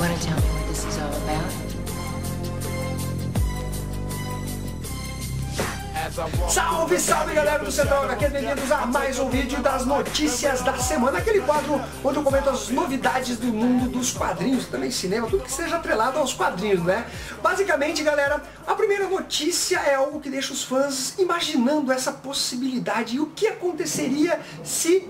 want to tell me what this is all about? Salve, salve galera do Central HQ, bem-vindos a mais um vídeo das notícias da semana, aquele quadro onde eu comento as novidades do mundo dos quadrinhos, também cinema, tudo que seja atrelado aos quadrinhos, né? Basicamente, galera, a primeira notícia é algo que deixa os fãs imaginando essa possibilidade e o que aconteceria se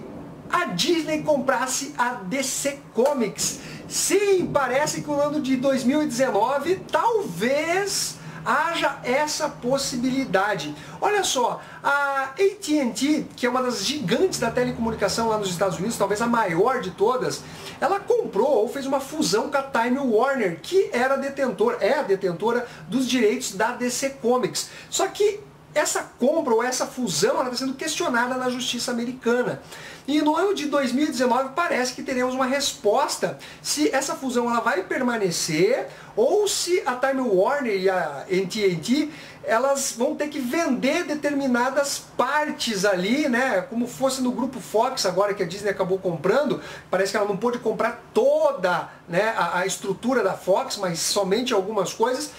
a Disney comprasse a DC Comics. Sim, parece que no ano de 2019, talvez haja essa possibilidade. Olha só, a AT&T, que é uma das gigantes da telecomunicação lá nos Estados Unidos, talvez a maior de todas, ela comprou ou fez uma fusão com a Time Warner, que é a detentora dos direitos da DC Comics. Só que essa compra ou essa fusão está sendo questionada na justiça americana. E no ano de 2019 parece que teremos uma resposta se essa fusão ela vai permanecer ou se a Time Warner e a AT&T elas vão ter que vender determinadas partes ali, né? Como fosse no grupo Fox, agora que a Disney acabou comprando, parece que ela não pôde comprar toda, né, a estrutura da Fox, mas somente algumas coisas.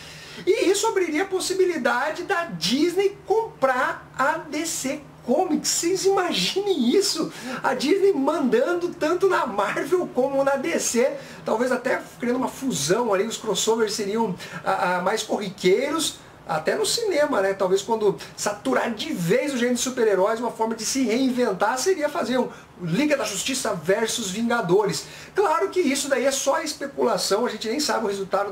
E isso abriria a possibilidade da Disney comprar a DC Comics. Vocês imaginem isso? A Disney mandando tanto na Marvel como na DC, talvez até criando uma fusão ali, os crossovers seriam mais corriqueiros. Até no cinema, né? Talvez quando saturar de vez o gênero de super-heróis, uma forma de se reinventar seria fazer um Liga da Justiça versus Vingadores. Claro que isso daí é só especulação, a gente nem sabe o resultado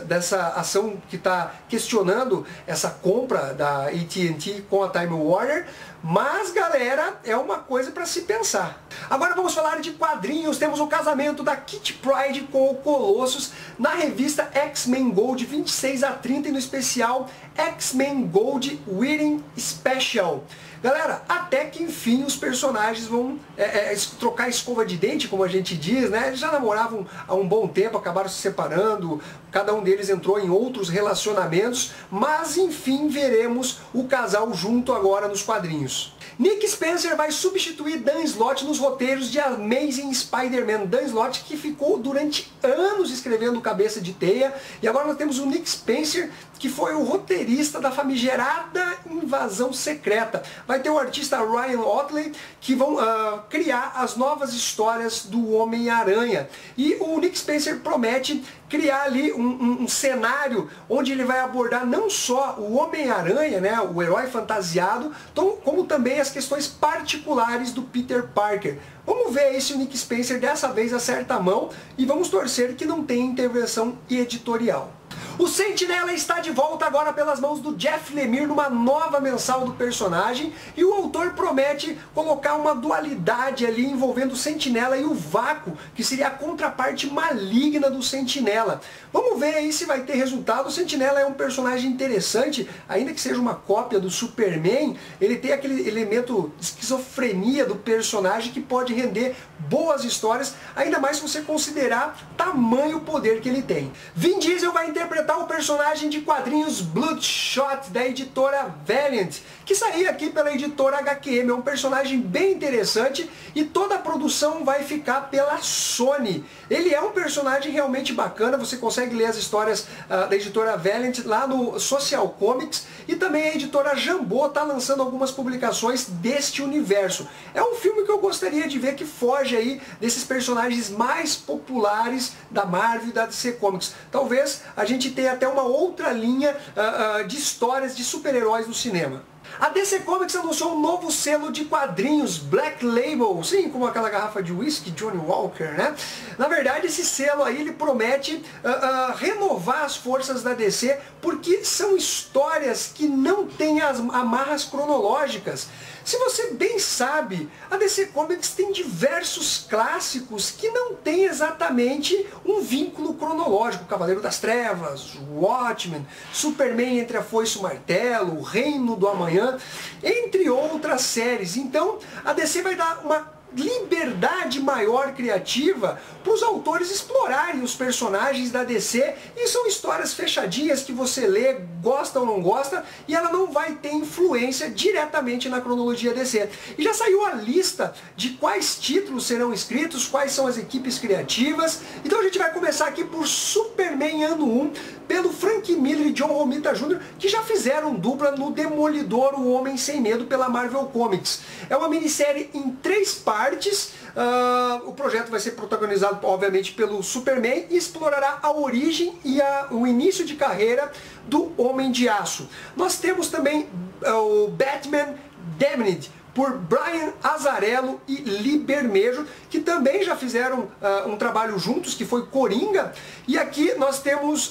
dessa ação que está questionando essa compra da AT&T com a Time Warner. Mas, galera, é uma coisa para se pensar. Agora vamos falar de quadrinhos. Temos o casamento da Kitty Pryde com o Colossus na revista X-Men Gold 26 a 30 e no especial X-Men Gold Wedding Special. Galera, até que enfim os personagens vão trocar escova de dente, como a gente diz, né? Eles já namoravam há um bom tempo, acabaram se separando, cada um deles entrou em outros relacionamentos, mas enfim veremos o casal junto agora nos quadrinhos. Nick Spencer vai substituir Dan Slott nos roteiros de Amazing Spider-Man. Dan Slott que ficou durante anos escrevendo Cabeça de Teia, e agora nós temos o Nick Spencer, que foi o roteirista da famigerada Invasão Secreta. Vai ter o artista Ryan Ottley, que vão criar as novas histórias do Homem-Aranha. E o Nick Spencer promete criar ali um cenário onde ele vai abordar não só o Homem-Aranha, né, o herói fantasiado, como também as questões particulares do Peter Parker. Vamos ver aí se o Nick Spencer dessa vez acerta a mão e vamos torcer que não tenha intervenção editorial. O Sentinela está de volta agora pelas mãos do Jeff Lemire numa nova mensal do personagem, e o autor promete colocar uma dualidade ali envolvendo o Sentinela e o Vácuo, que seria a contraparte maligna do Sentinela. Vamos ver aí se vai ter resultado. O Sentinela é um personagem interessante, ainda que seja uma cópia do Superman, ele tem aquele elemento de esquizofrenia do personagem que pode render boas histórias, ainda mais se você considerar tamanho poder que ele tem. Vin Diesel vai interpretar o personagem de quadrinhos Bloodshot da editora Valiant, que saía aqui pela editora HQM. É um personagem bem interessante e toda a produção vai ficar pela Sony. Ele é um personagem realmente bacana, você consegue ler as histórias da editora Valiant lá no Social Comics, e também a editora Jambô está lançando algumas publicações deste universo. É um filme que eu gostaria de ver que foge aí desses personagens mais populares da Marvel e da DC Comics. Talvez a gente tenha até uma outra linha de histórias de super-heróis no cinema. A DC Comics anunciou um novo selo de quadrinhos, Black Label, sim, como aquela garrafa de whisky Johnny Walker, né? Na verdade, esse selo aí, ele promete renovar as forças da DC, porque são histórias que não têm as amarras cronológicas. Se você bem sabe, a DC Comics tem diversos clássicos que não têm exatamente um vínculo cronológico. Cavaleiro das Trevas, Watchmen, Superman entre a Foice e o Martelo, o Reino do Amanhã, entre outras séries. Então, a DC vai dar uma liberdade maior criativa para os autores explorarem os personagens da DC, e são histórias fechadinhas que você lê, gosta ou não gosta, e ela não vai ter influência diretamente na cronologia DC. E já saiu a lista de quais títulos serão escritos, quais são as equipes criativas. Então a gente vai começar aqui por Superman Ano 1, pelo Frank Miller e John Romita Jr., que já fizeram dupla no Demolidor, o Homem Sem Medo, pela Marvel Comics. É uma minissérie em 3 partes. O projeto vai ser protagonizado, obviamente, pelo Superman e explorará a origem e o início de carreira do Homem de Aço. Nós temos também o Batman Damned, por Brian Azzarello e Lee Bermejo, que também já fizeram um trabalho juntos, que foi Coringa. E aqui nós temos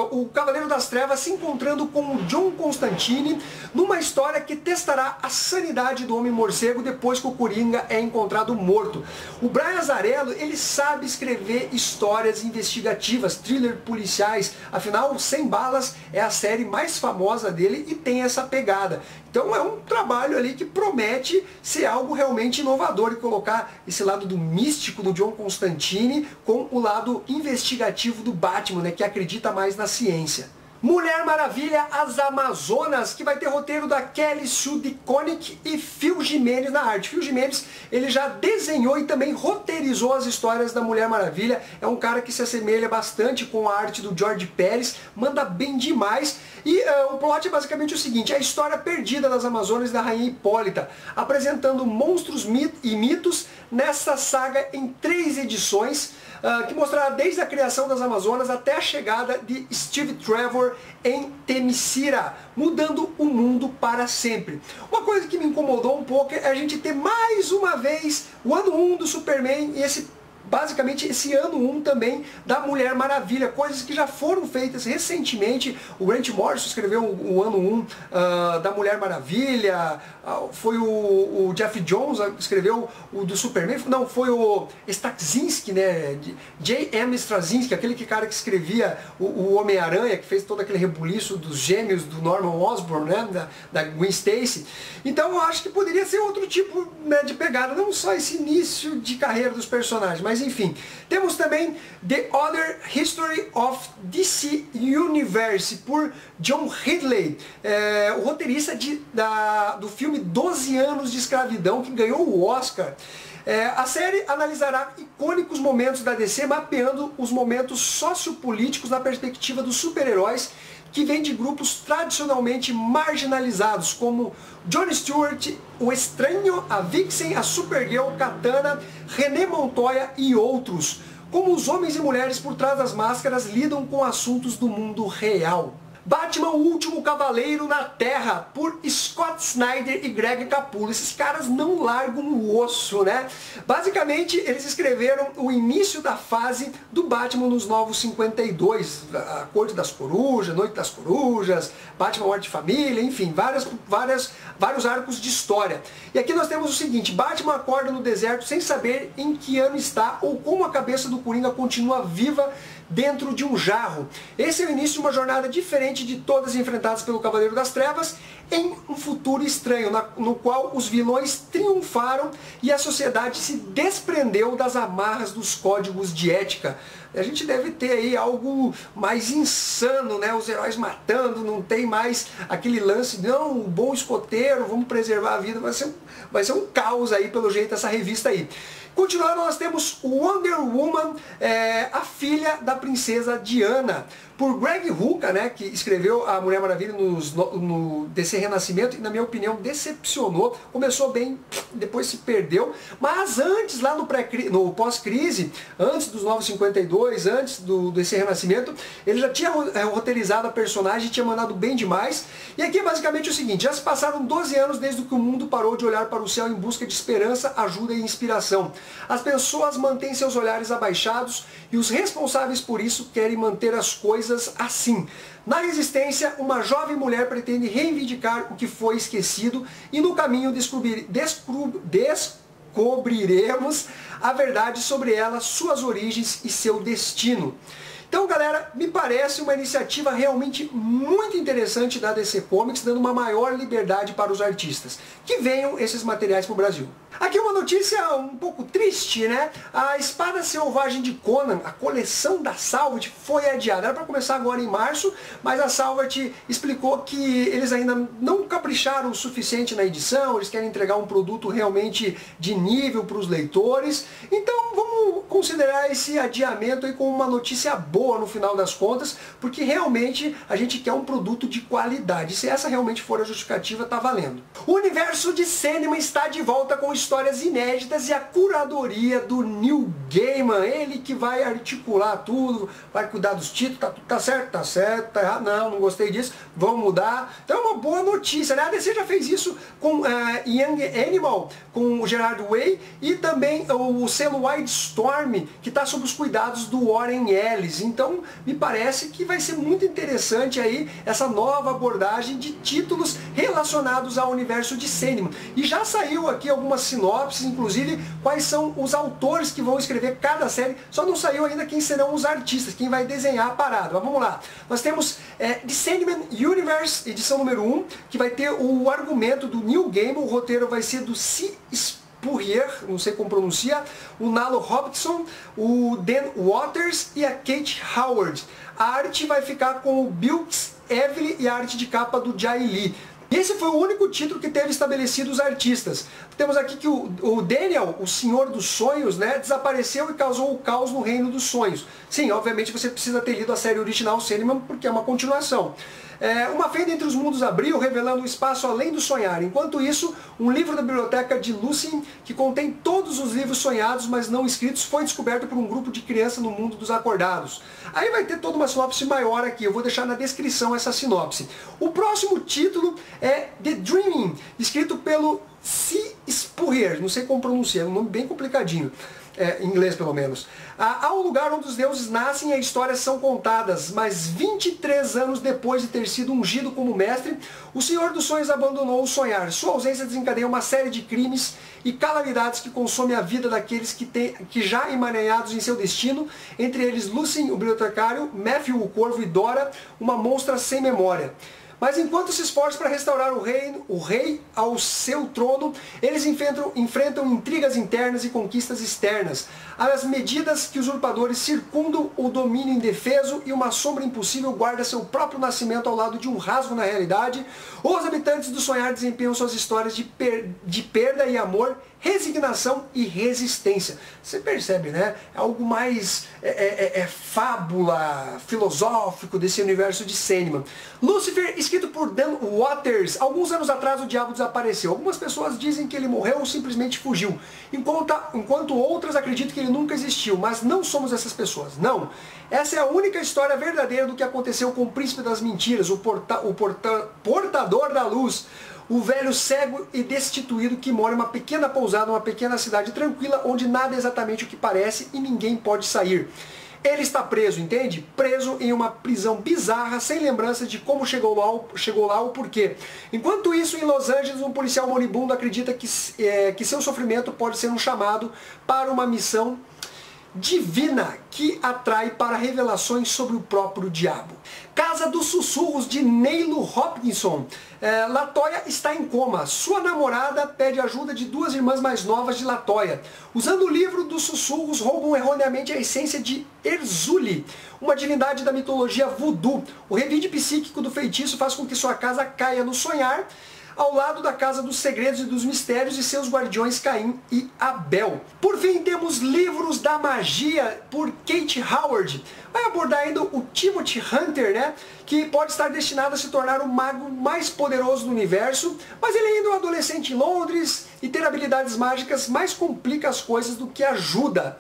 o Cavaleiro das Trevas se encontrando com o John Constantine, numa história que testará a sanidade do Homem-Morcego depois que o Coringa é encontrado morto. O Brian Azzarello, ele sabe escrever histórias investigativas, thriller policiais, afinal, Sem Balas é a série mais famosa dele e tem essa pegada. Então é um trabalho ali que promete ser algo realmente inovador e colocar esse lado do místico do John Constantine com o lado investigativo do Batman, né, que acredita mais na ciência. Mulher Maravilha, As Amazonas, que vai ter roteiro da Kelly Sue DeConnick e Phil Jimenez na arte. Phil Jimenez, ele já desenhou e também roteirizou as histórias da Mulher Maravilha. É um cara que se assemelha bastante com a arte do George Pérez, manda bem demais. E o plot é basicamente o seguinte: a história perdida das Amazonas da Rainha Hipólita, apresentando monstros e mitos nessa saga em 3 edições, que mostrará desde a criação das Amazonas até a chegada de Steve Trevor em Themyscira, mudando o mundo para sempre. Uma coisa que me incomodou um pouco é a gente ter mais uma vez o ano 1 do Superman e basicamente esse ano 1 também da Mulher Maravilha, coisas que já foram feitas recentemente. O Grant Morrison escreveu o ano 1 da Mulher Maravilha, foi o Jeff Jones que escreveu o do Superman, não, foi o Straczynski, né, J.M. Straczynski, aquele cara que escrevia o Homem-Aranha, que fez todo aquele rebuliço dos gêmeos do Norman Osborn, né, da Gwen Stacy. Então eu acho que poderia ser outro tipo, né, de pegada, não só esse início de carreira dos personagens, mas enfim. Temos também The Other History of DC Universe, por John Ridley, o roteirista do filme 12 Anos de Escravidão, que ganhou o Oscar. A série analisará icônicos momentos da DC, mapeando os momentos sociopolíticos na perspectiva dos super-heróis que vêm de grupos tradicionalmente marginalizados, como Jon Stewart, o Estranho, a Vixen, a Supergirl, Katana, René Montoya e outros. Como os homens e mulheres por trás das máscaras lidam com assuntos do mundo real. Batman, o Último Cavaleiro na Terra, por Scott Snyder e Greg Capullo. Esses caras não largam o osso, né? Basicamente, eles escreveram o início da fase do Batman nos Novos 52, a Corte das Corujas, Noite das Corujas, Batman Morte de Família, enfim, vários arcos de história. E aqui nós temos o seguinte: Batman acorda no deserto sem saber em que ano está ou como a cabeça do Coringa continua viva dentro de um jarro. Esse é o início de uma jornada diferente de todas enfrentadas pelo Cavaleiro das Trevas, em um futuro estranho, no qual os vilões triunfaram e a sociedade se desprendeu das amarras dos códigos de ética. A gente deve ter aí algo mais insano, né? Os heróis matando, não tem mais aquele lance, não, o bom escoteiro, vamos preservar a vida, vai ser um caos aí, pelo jeito, essa revista aí. Continuando, nós temos Wonder Woman, a filha da princesa Diana, por Greg Rucka, né, que escreveu a Mulher Maravilha no DC Renascimento, e na minha opinião decepcionou. Começou bem, depois se perdeu, mas antes, lá no pós-crise, antes dos Novos 52, antes do DC Renascimento, ele já tinha roteirizado a personagem, tinha mandado bem demais. E aqui é basicamente o seguinte: já se passaram 12 anos desde que o mundo parou de olhar para o céu em busca de esperança, ajuda e inspiração. As pessoas mantêm seus olhares abaixados e os responsáveis por isso querem manter as coisas assim. Na Resistência, uma jovem mulher pretende reivindicar o que foi esquecido e no caminho descobriremos a verdade sobre ela, suas origens e seu destino. Então, galera, me parece uma iniciativa realmente muito interessante da DC Comics, dando uma maior liberdade para os artistas. Que venham esses materiais para o Brasil. Aqui uma notícia um pouco triste, né? A Espada Selvagem de Conan, a coleção da Salvat, foi adiada. Era para começar agora em março, mas a Salvat explicou que eles ainda não capricharam o suficiente na edição, eles querem entregar um produto realmente de nível para os leitores. Então vamos considerar esse adiamento aí como uma notícia boa no final das contas, porque realmente a gente quer um produto de qualidade. Se essa realmente for a justificativa, tá valendo. O universo de Sandman está de volta com histórias inéditas e a curadoria do Neil Gaiman, ele que vai articular tudo, vai cuidar dos títulos, tá certo, tá errado, não gostei disso, vamos mudar. Então é uma boa notícia, né? A DC já fez isso com Young Animal, com o Gerard Way, e também o selo Wildstorm, que está sob os cuidados do Warren Ellis. Então me parece que vai ser muito interessante aí essa nova abordagem de títulos relacionados ao universo de Sandman. E já saiu aqui algumas sinopses, inclusive quais são os autores que vão escrever cada série, só não saiu ainda quem serão os artistas, quem vai desenhar a parada. Mas vamos lá, nós temos The Sandman Universe, edição número 1, que vai ter o argumento do Neil Gaiman, o roteiro vai ser do C. Spurrier, não sei como pronuncia, o Nalo Hobson, o Dan Waters e a Kate Howard. A arte vai ficar com o Bilks Evely e a arte de capa do Jai Lee. E esse foi o único título que teve estabelecido os artistas. Temos aqui que o Daniel, o Senhor dos Sonhos, né, desapareceu e causou o caos no Reino dos Sonhos. Sim, obviamente você precisa ter lido a série original Sandman, porque é uma continuação. Uma fenda entre os mundos abriu, revelando um espaço além do sonhar. Enquanto isso, um livro da biblioteca de Lucien, que contém todos os livros sonhados, mas não escritos, foi descoberto por um grupo de crianças no mundo dos acordados. Aí vai ter toda uma sinopse maior aqui, eu vou deixar na descrição essa sinopse. O próximo título é The Dreaming, escrito pelo C. Spurrier, não sei como pronunciar, é um nome bem complicadinho. Em inglês pelo menos. Há um lugar onde os deuses nascem e as histórias são contadas, mas 23 anos depois de ter sido ungido como mestre, o Senhor dos Sonhos abandonou o sonhar. Sua ausência desencadeia uma série de crimes e calamidades que consomem a vida daqueles que já emaranhados em seu destino, entre eles Lucien, o bibliotecário, Matthew, o corvo, e Dora, uma monstra sem memória. Mas enquanto se esforçam para restaurar o rei ao seu trono, eles enfrentam intrigas internas e conquistas externas. As medidas que usurpadores circundam o domínio indefeso e uma sombra impossível guarda seu próprio nascimento ao lado de um rasgo na realidade. Os habitantes do sonhar desempenham suas histórias de perda e amor, resignação e resistência. Você percebe, né? É algo mais fábula, filosófico desse universo de Sandman. Lucifer, escrito por Dan Waters. Alguns anos atrás o diabo desapareceu. Algumas pessoas dizem que ele morreu ou simplesmente fugiu, enquanto outras acreditam que ele nunca existiu, mas não somos essas pessoas, não. Essa é a única história verdadeira do que aconteceu com o príncipe das mentiras, o portador da luz, o velho cego e destituído que mora em uma pequena pousada, uma pequena cidade tranquila, onde nada é exatamente o que parece e ninguém pode sair. Ele está preso, entende? Preso em uma prisão bizarra, sem lembrança de como chegou lá ou porquê. Enquanto isso, em Los Angeles, um policial moribundo acredita que seu sofrimento pode ser um chamado para uma missão divina que atrai para revelações sobre o próprio diabo. Casa dos Sussurros, de Neilo Hopkinson. Latoya está em coma. Sua namorada pede ajuda de duas irmãs mais novas de Latoya. Usando o livro dos sussurros, roubam erroneamente a essência de Erzuli, uma divindade da mitologia voodoo. O revide psíquico do feitiço faz com que sua casa caia no sonhar, ao lado da Casa dos Segredos e dos Mistérios e seus guardiões Caim e Abel. Por fim, temos Livros da Magia, por Kate Howard. Vai abordar ainda o Timothy Hunter, né, que pode estar destinado a se tornar o mago mais poderoso do universo, mas ele ainda é um adolescente em Londres e ter habilidades mágicas mais complica as coisas do que ajuda.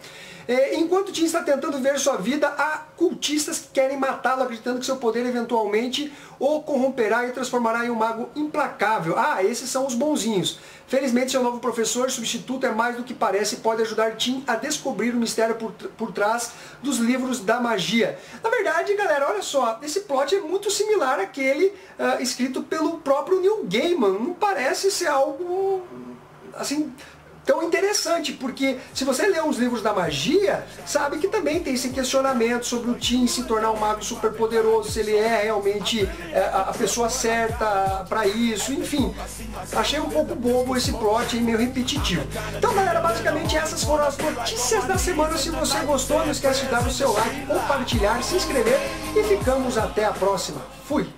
Enquanto Tim está tentando ver sua vida, há cultistas que querem matá-lo, acreditando que seu poder eventualmente o corromperá e transformará em um mago implacável. Esses são os bonzinhos. Felizmente, seu novo professor substituto é mais do que parece e pode ajudar Tim a descobrir o mistério por trás dos livros da magia. Na verdade, galera, olha só, esse plot é muito similar àquele escrito pelo próprio Neil Gaiman. Não parece ser algo, assim, Então interessante, porque se você lê os livros da magia, sabe que também tem esse questionamento sobre o Tim se tornar um mago super poderoso, se ele é realmente a pessoa certa para isso, enfim. Achei um pouco bobo esse plot, meio repetitivo. Então galera, basicamente essas foram as notícias da semana. Se você gostou, não esquece de dar o seu like, compartilhar, se inscrever e ficamos até a próxima. Fui!